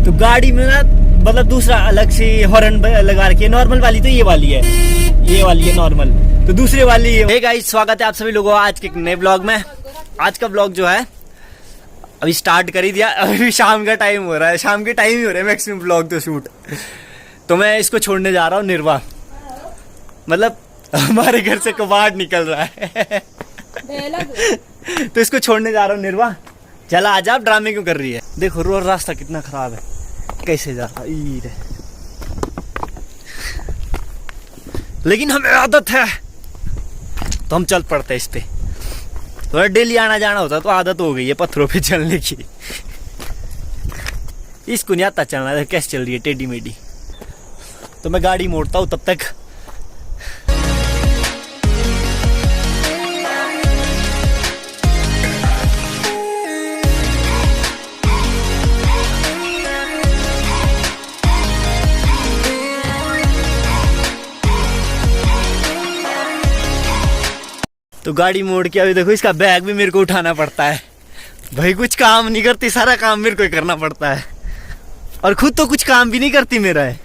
तो गाड़ी में ना मतलब दूसरा अलग से हॉर्न लगा रखी है। नॉर्मल वाली तो ये वाली है, ये वाली है नॉर्मल, तो दूसरे वाली है। हे गाइस, स्वागत है आप सभी लोगों का आज के एक नए ब्लॉग में। आज का ब्लॉग जो है अभी स्टार्ट कर ही दिया, अभी शाम का टाइम हो रहा है, शाम के टाइम ही हो रहा है मैक्सिमम ब्लॉग तो शूट। तो मैं इसको छोड़ने जा रहा हूँ निर्वा, मतलब हमारे घर से कबाड़ निकल रहा है तो इसको छोड़ने जा रहा हूँ निर्वा। चला आजा, आप ड्रामे क्यों कर रही है? देखो रोड रास्ता कितना खराब है, कैसे जा रहा है, लेकिन हमें आदत है तो हम चल पड़ते हैं इस पे। तो डेली आना जाना होता तो आदत हो गई है पत्थरों पे चलने की। इसको नहीं आता चलना, कैसे चल रही है टेढ़ी मेढ़ी। तो मैं गाड़ी मोड़ता हूँ तब तक। तो गाड़ी मोड़ के अभी देखो, इसका बैग भी मेरे को उठाना पड़ता है। भाई कुछ काम नहीं करती, सारा काम मेरे को ही करना पड़ता है, और खुद तो कुछ काम भी नहीं करती मेरा है।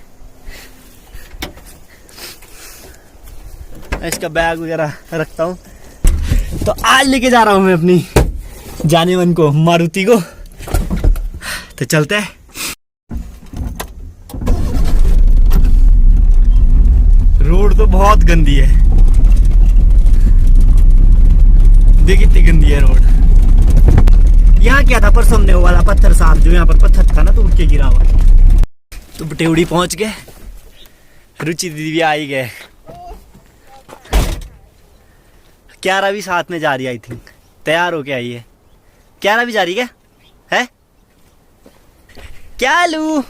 इसका बैग वगैरह रखता हूँ। तो आज लेके जा रहा हूँ मैं अपनी जाने मन को, मारुति को। तो चलते हैं। रोड तो बहुत गंदी है, देख कितनी गंदी है रोड। यहाँ क्या था परसों हमने वो वाला पत्थर साफ, जो यहाँ पर पत्थर था ना तो उठ के गिरा हुआ। तो बटेवड़ी पहुंच गए, रुचि दीदी भी आई गए, क्यारा भी साथ में जा रही है, आई थिंक तैयार होके आई है। क्यारा भी जा रही है क्या लू,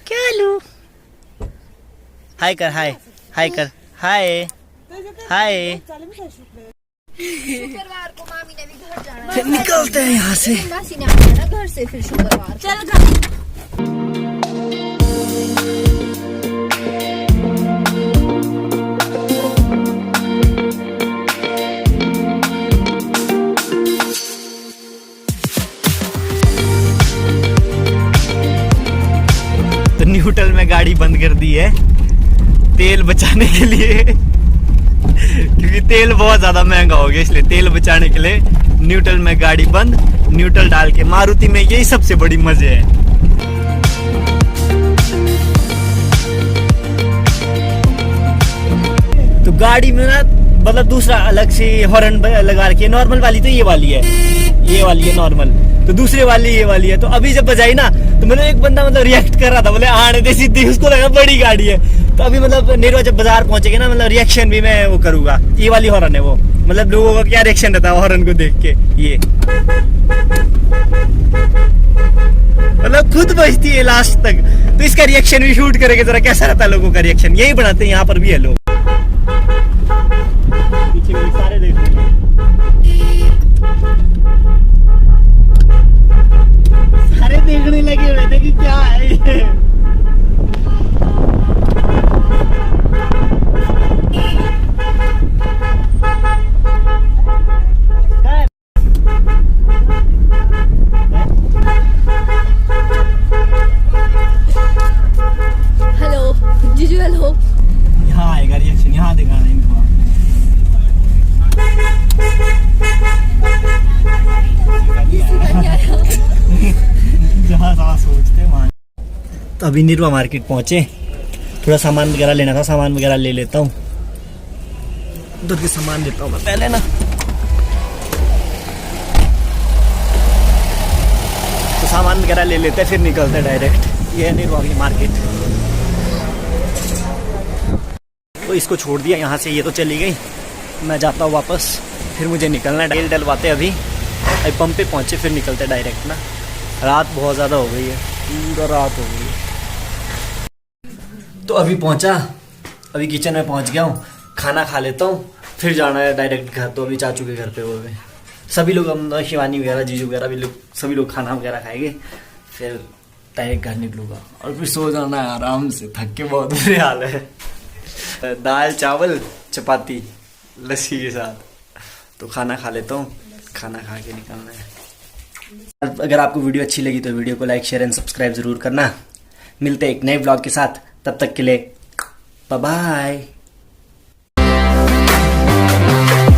क्या लू, हाय कर, हाय हाय कर, हाय हाय। शुक्रवार को मामी ने भी घर जाना फिर निकलते हैं यहाँ से। मासी ने आना घर से फिर शुक्रवार। चल तो न्यूट्रल में गाड़ी बंद कर दी है तेल बचाने के लिए, क्योंकि तेल बहुत ज्यादा महंगा हो गया, इसलिए तेल बचाने के लिए न्यूट्रल में गाड़ी बंद। न्यूट्रल डाल के मारुति में यही सबसे बड़ी मजे है। तो गाड़ी में ना मतलब दूसरा अलग से हॉर्न लगा रखी है। नॉर्मल वाली तो ये वाली है, ये वाली है नॉर्मल, तो दूसरे वाली ये वाली है। तो अभी जब बजाई ना तो मतलब एक बंदा मतलब रिएक्ट कर रहा था, बोले आने दे सीधी, उसको लगा बड़ी गाड़ी है। तो अभी मतलब निर्वा जब बाजार पहुंचेगा ना, मतलब रिएक्शन भी मैं वो करूंगा। ये वाली हॉर्न है वो, मतलब लोगों का क्या रिएक्शन रहता है हॉर्न को देख के। ये मतलब खुद बजती है लास्ट तक, तो इसका रिएक्शन भी शूट करेंगे जरा कैसा रहता है लोगों का रिएक्शन। यही बनाते हैं यहाँ पर भी है लोग। पीछे भी सारे देख रहे हैं, सारे देखने लगे हुए थे कि क्या है ये। हेलो जीजू, हेलो। यहाँ आएगा रिएक्शन, यहाँ दिखाना इनको। जहाँ सोचते वहाँ। तो अभी निर्वा मार्केट पहुंचे, थोड़ा सामान वगैरह लेना था, सामान वगैरह ले लेता हूँ। दूध के सामान लेता हूँ मैं पहले ना। तो सामान वगैरह ले लेते हैं, फिर निकलते हैं डायरेक्ट। ये है निर्वा की मार्केट। तो इसको छोड़ दिया यहाँ से, ये तो चली गई, मैं जाता हूँ वापस। फिर मुझे निकलना है, तेल डलवाते अभी पंप पे पहुँचे, फिर निकलते डायरेक्ट ना। रात बहुत ज़्यादा हो गई है, पूरा रात हो गई है। तो अभी पहुँचा, अभी किचन में पहुँच गया हूँ, खाना खा लेता हूँ, फिर जाना है डायरेक्ट घर। तो अभी चाचू के घर पे हो गए सभी लोग, हम शिवानी वगैरह जीजू वगैरह भी लोग, सभी लोग खाना वगैरह खाएंगे, फिर डायरेक्ट घर निकलूँगा और फिर सो जाना है आराम से। थक के बहुत बुरे हाल है। दाल चावल चपाती लस्सी के साथ। तो खाना खा लेता हूँ, खाना खा के निकलना है। अगर आपको वीडियो अच्छी लगी तो वीडियो को लाइक शेयर एंड सब्सक्राइब जरूर करना। मिलते हैं एक नए ब्लॉग के साथ, तब तक के लिए बाय बाय।